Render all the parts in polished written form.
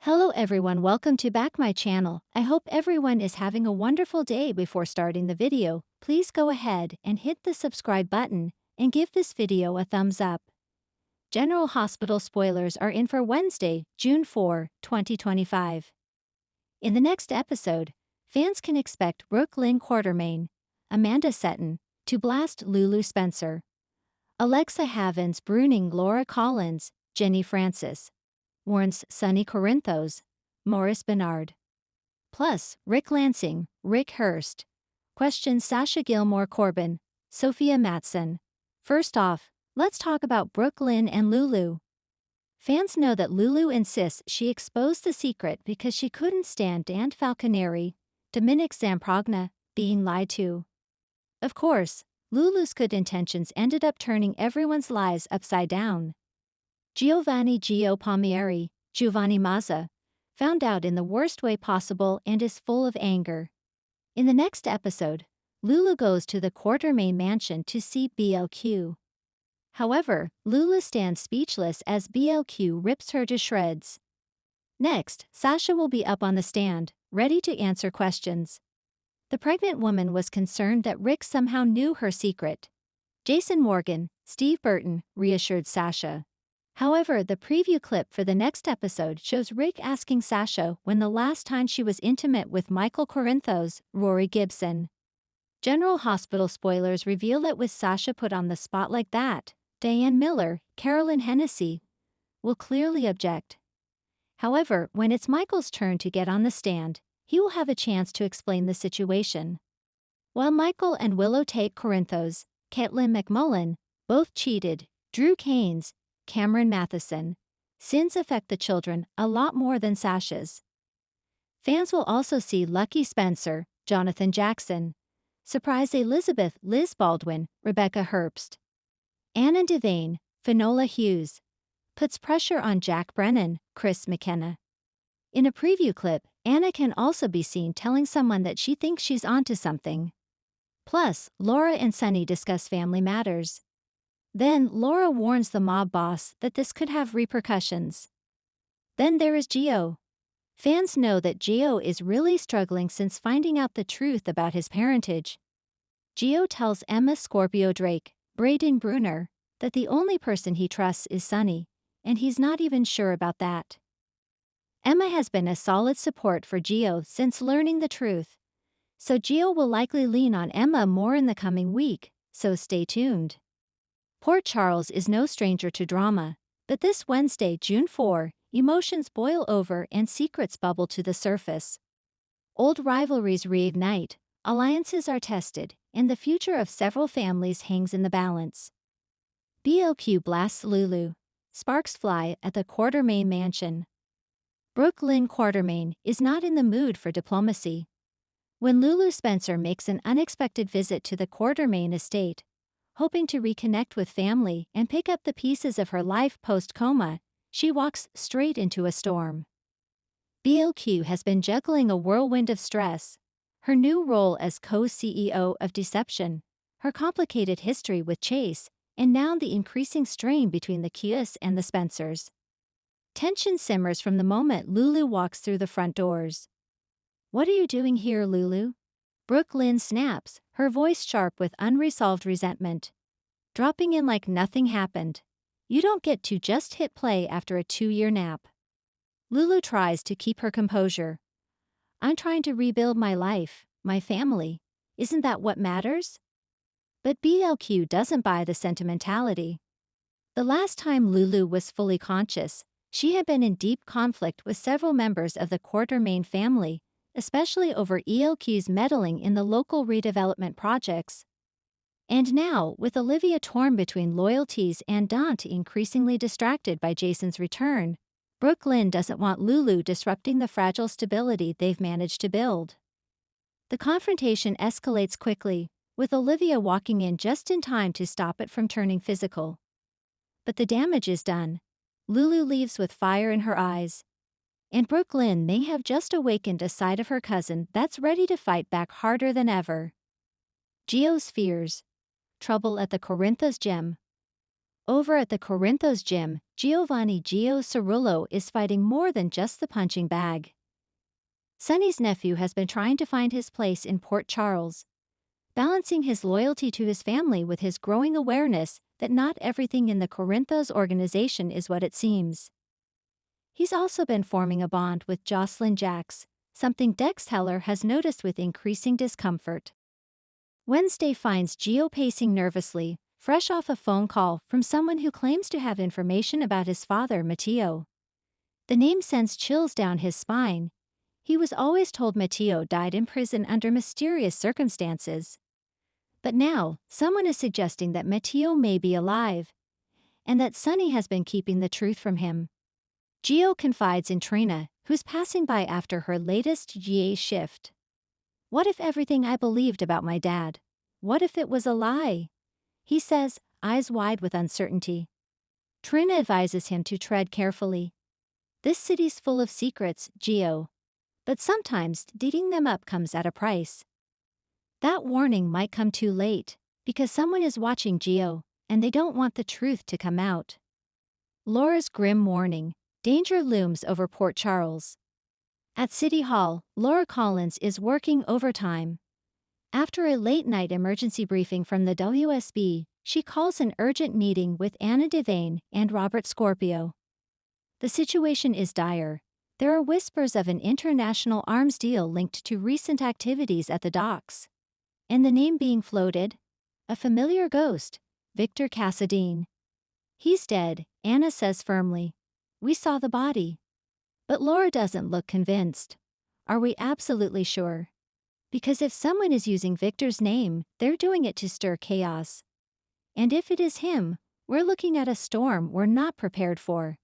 Hello everyone, welcome to back my channel. I hope everyone is having a wonderful day. Before starting the video, please go ahead and hit the subscribe button and give this video a thumbs up. General Hospital spoilers are in for Wednesday, June 4, 2025. In the next episode, fans can expect Brooklyn Quartermaine, Amanda Setton, to blast Lulu Spencer, Alexa Havens bruning Laura Collins, Jenny Francis, warns Sonny Corinthos, Morris Bernard. Plus, Rick Lansing, Rick Hurst, questions Sasha Gilmore Corbin, Sophia Matson. First off, let's talk about Brooklyn and Lulu. Fans know that Lulu insists she exposed the secret because she couldn't stand Dan Falconeri, Dominic Zamprogna, being lied to. Of course, Lulu's good intentions ended up turning everyone's lives upside down. Gio Palmieri, Giovanni Mazza, found out in the worst way possible and is full of anger. In the next episode, Lulu goes to the Quartermaine mansion to see BLQ. However, Lulu stands speechless as BLQ rips her to shreds. Next, Sasha will be up on the stand, ready to answer questions. The pregnant woman was concerned that Rick somehow knew her secret. Jason Morgan, Steve Burton, reassured Sasha. However, the preview clip for the next episode shows Rick asking Sasha when the last time she was intimate with Michael Corinthos, Rory Gibson. General Hospital spoilers reveal that with Sasha put on the spot like that, Diane Miller, Carolyn Hennessy, will clearly object. However, when it's Michael's turn to get on the stand, he will have a chance to explain the situation. While Michael and Willow take Corinthos, Caitlin McMullen, both cheated, Drew Keynes, Cameron Matheson, sins affect the children a lot more than Sasha's. Fans will also see Lucky Spencer, Jonathan Jackson, surprise Elizabeth Liz Baldwin, Rebecca Herbst. Anna Devane, Finola Hughes, puts pressure on Jack Brennan, Chris McKenna. In a preview clip, Anna can also be seen telling someone that she thinks she's onto something. Plus, Laura and Sonny discuss family matters. Then, Laura warns the mob boss that this could have repercussions. Then there is Gio. Fans know that Gio is really struggling since finding out the truth about his parentage. Gio tells Emma Scorpio Drake, Braden Bruner, that the only person he trusts is Sonny, and he's not even sure about that. Emma has been a solid support for Gio since learning the truth, so Gio will likely lean on Emma more in the coming week, so stay tuned. Port Charles is no stranger to drama, but this Wednesday, June 4, emotions boil over and secrets bubble to the surface. Old rivalries reignite, alliances are tested, and the future of several families hangs in the balance. BLQ blasts Lulu. Sparks fly at the Quartermaine mansion. Brooklyn Quartermaine is not in the mood for diplomacy. When Lulu Spencer makes an unexpected visit to the Quartermaine estate, hoping to reconnect with family and pick up the pieces of her life post-coma, she walks straight into a storm. BLQ has been juggling a whirlwind of stress. Her new role as co-CEO of Deception, her complicated history with Chase, and now the increasing strain between the Qs and the Spencers. Tension simmers from the moment Lulu walks through the front doors. "What are you doing here, Lulu?" Brooklyn snaps, her voice sharp with unresolved resentment. Dropping in like nothing happened. "You don't get to just hit play after a 2-year nap." Lulu tries to keep her composure. "I'm trying to rebuild my life, my family. Isn't that what matters?" But BLQ doesn't buy the sentimentality. The last time Lulu was fully conscious, she had been in deep conflict with several members of the Quartermaine family, especially over ELQ's meddling in the local redevelopment projects. And now, with Olivia torn between loyalties and Dante increasingly distracted by Jason's return, Brooklyn doesn't want Lulu disrupting the fragile stability they've managed to build. The confrontation escalates quickly, with Olivia walking in just in time to stop it from turning physical. But the damage is done. Lulu leaves with fire in her eyes. And Brooklyn may have just awakened a side of her cousin that's ready to fight back harder than ever. Gio's fears. Trouble at the Corinthos gem. Over at the Corinthos gym, Giovanni Gio Cerullo is fighting more than just the punching bag. Sonny's nephew has been trying to find his place in Port Charles, balancing his loyalty to his family with his growing awareness that not everything in the Corinthos organization is what it seems. He's also been forming a bond with Jocelyn Jacks, something Dex Heller has noticed with increasing discomfort. Wednesday finds Gio pacing nervously, fresh off a phone call from someone who claims to have information about his father, Matteo. The name sends chills down his spine. He was always told Matteo died in prison under mysterious circumstances. But now, someone is suggesting that Matteo may be alive, and that Sonny has been keeping the truth from him. Gio confides in Trina, who's passing by after her latest GA shift. What if everything I believed about my dad? What if it was a lie? He says, eyes wide with uncertainty. Trina advises him to tread carefully. This city's full of secrets, Gio. But sometimes digging them up comes at a price. That warning might come too late, because someone is watching Gio, and they don't want the truth to come out. Laura's grim warning. Danger looms over Port Charles. At City Hall, Laura Collins is working overtime. After a late-night emergency briefing from the WSB, she calls an urgent meeting with Anna Devane and Robert Scorpio. The situation is dire. There are whispers of an international arms deal linked to recent activities at the docks. And the name being floated? A familiar ghost, Victor Cassadine. He's dead, Anna says firmly. We saw the body. But Laura doesn't look convinced. Are we absolutely sure? Because if someone is using Victor's name, they're doing it to stir chaos. And if it is him, we're looking at a storm we're not prepared for.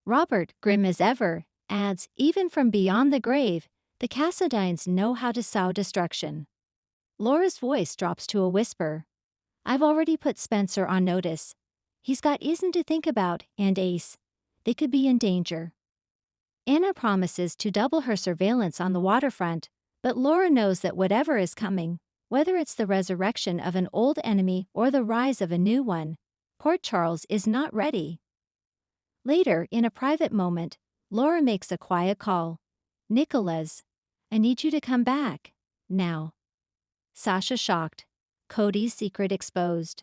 Robert, grim as ever, adds, even from beyond the grave, the Cassadines know how to sow destruction. Laura's voice drops to a whisper. I've already put Spencer on notice. He's got Ethan to think about, and Ace. They could be in danger. Anna promises to double her surveillance on the waterfront, but Laura knows that whatever is coming, whether it's the resurrection of an old enemy or the rise of a new one, Port Charles is not ready. Later, in a private moment, Laura makes a quiet call. Nicholas, I need you to come back. Now. Sasha shocked. Cody's secret exposed.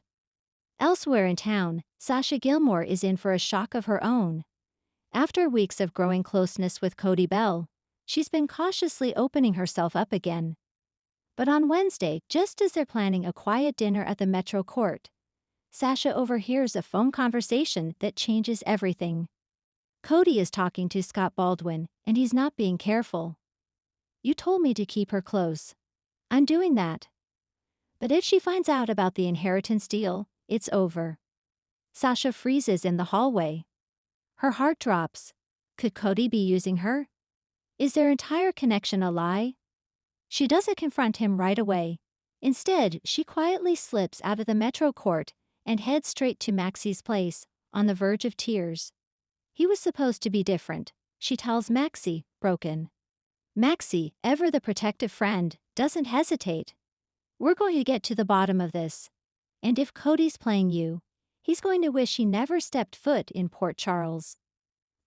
Elsewhere in town, Sasha Gilmore is in for a shock of her own. After weeks of growing closeness with Cody Bell, she's been cautiously opening herself up again. But on Wednesday, just as they're planning a quiet dinner at the Metro Court, Sasha overhears a phone conversation that changes everything. Cody is talking to Scott Baldwin, and he's not being careful. You told me to keep her close. I'm doing that. But if she finds out about the inheritance deal, it's over. Sasha freezes in the hallway. Her heart drops. Could Cody be using her? Is their entire connection a lie? She doesn't confront him right away. Instead, she quietly slips out of the Metro Court and heads straight to Maxie's place, on the verge of tears. He was supposed to be different, she tells Maxie, broken. Maxie, ever the protective friend, doesn't hesitate. We're going to get to the bottom of this. And if Cody's playing you, he's going to wish he never stepped foot in Port Charles.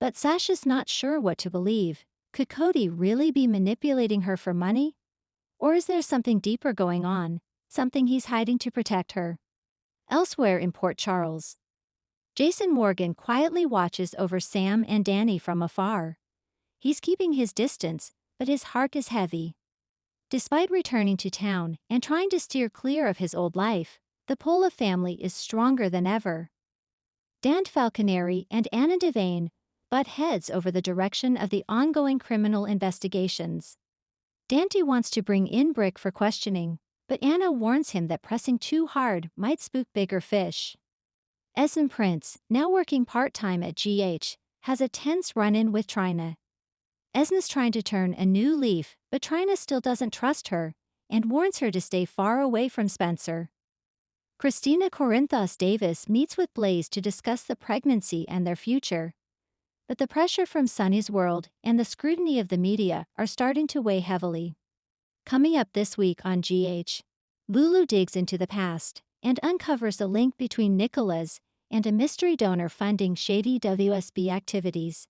But Sasha's not sure what to believe. Could Cody really be manipulating her for money? Or is there something deeper going on, something he's hiding to protect her? Elsewhere in Port Charles, Jason Morgan quietly watches over Sam and Danny from afar. He's keeping his distance, but his heart is heavy. Despite returning to town and trying to steer clear of his old life, the pull of family is stronger than ever. Dan Falconeri and Anna Devane butt heads over the direction of the ongoing criminal investigations. Dante wants to bring in Brick for questioning, but Anna warns him that pressing too hard might spook bigger fish. Esme Prince, now working part-time at GH, has a tense run-in with Trina. Esme's trying to turn a new leaf, but Trina still doesn't trust her and warns her to stay far away from Spencer. Christina Corinthos Davis meets with Blaze to discuss the pregnancy and their future. But the pressure from Sonny's world and the scrutiny of the media are starting to weigh heavily. Coming up this week on GH, Lulu digs into the past and uncovers a link between Nicholas and a mystery donor funding shady WSB activities.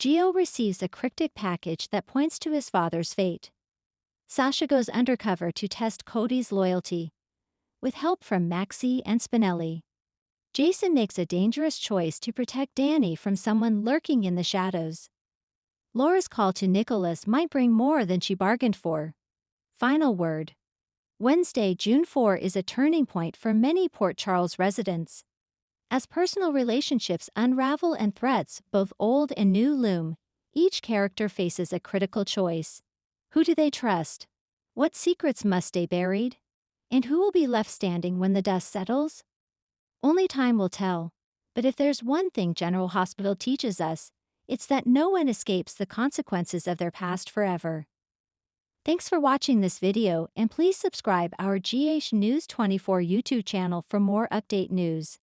Gio receives a cryptic package that points to his father's fate. Sasha goes undercover to test Cody's loyalty. With help from Maxie and Spinelli, Jason makes a dangerous choice to protect Danny from someone lurking in the shadows. Laura's call to Nicholas might bring more than she bargained for. Final word. Wednesday, June 4 is a turning point for many Port Charles residents. As personal relationships unravel and threats, both old and new, loom, each character faces a critical choice. Who do they trust? What secrets must stay buried? And who will be left standing when the dust settles? Only time will tell. But if there's one thing General Hospital teaches us, it's that no one escapes the consequences of their past forever. Thanks for watching this video, and please subscribe our GH News 24 YouTube channel for more update news.